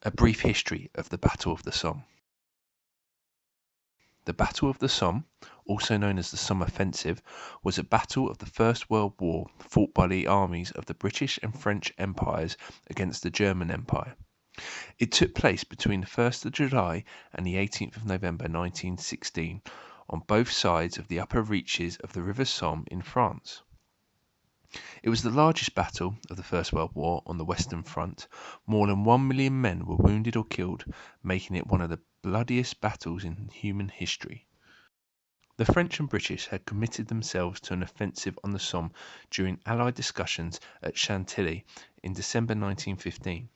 A brief history of the Battle of the Somme. The Battle of the Somme, also known as the Somme Offensive, was a battle of the First World War fought by the armies of the British and French empires against the German Empire. It took place between the 1st of July and the 18th of November 1916 on both sides of the upper reaches of the River Somme in France. It was the largest battle of the First World War on the Western Front. More than 1 million men were wounded or killed, making it one of the bloodiest battles in human history. The French and British had committed themselves to an offensive on the Somme during Allied discussions at Chantilly in December 1915.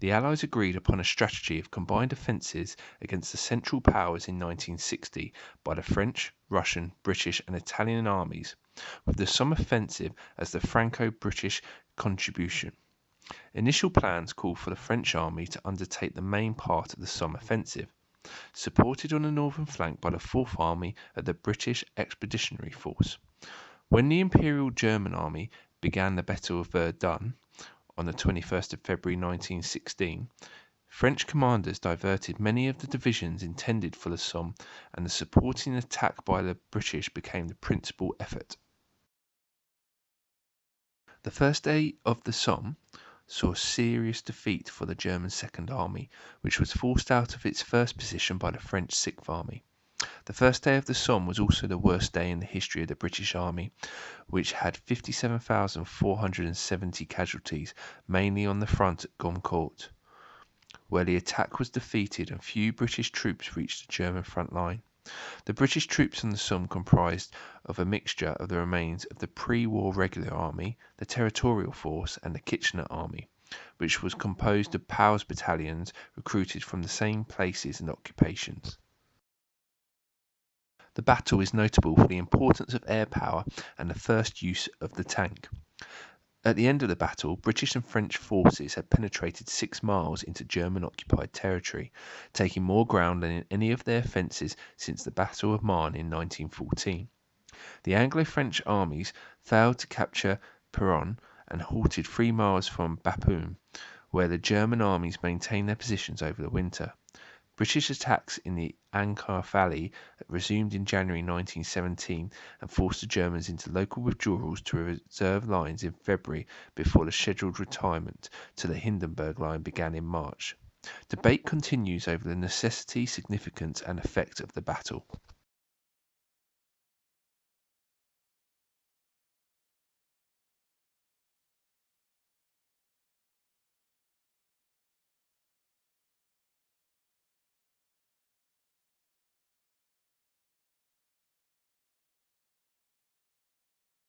The Allies agreed upon a strategy of combined offensives against the Central Powers in 1960 by the French, Russian, British and Italian armies, with the Somme offensive as the Franco-British contribution. Initial plans called for the French army to undertake the main part of the Somme offensive, supported on the northern flank by the Fourth Army of the British Expeditionary Force. When the Imperial German Army began the Battle of Verdun on the 21st of February 1916, French commanders diverted many of the divisions intended for the Somme, and the supporting attack by the British became the principal effort. The first day of the Somme saw serious defeat for the German Second Army, which was forced out of its first position by the French Sixth Army. The first day of the Somme was also the worst day in the history of the British Army, which had 57,470 casualties, mainly on the front at Gommecourt, where the attack was defeated and few British troops reached the German front line. The British troops on the Somme comprised of a mixture of the remains of the pre-war regular army, the territorial force and the Kitchener Army, which was composed of Pals Battalions recruited from the same places and occupations. The battle is notable for the importance of air power and the first use of the tank. At the end of the battle, British and French forces had penetrated 6 miles into German-occupied territory, taking more ground than in any of their offences since the Battle of Marne in 1914. The Anglo-French armies failed to capture Peronne and halted 3 miles from Bapaume, where the German armies maintained their positions over the winter. British attacks in the Ancre Valley resumed in January 1917 and forced the Germans into local withdrawals to reserve lines in February before the scheduled retirement to the Hindenburg Line began in March. Debate continues over the necessity, significance and effect of the battle.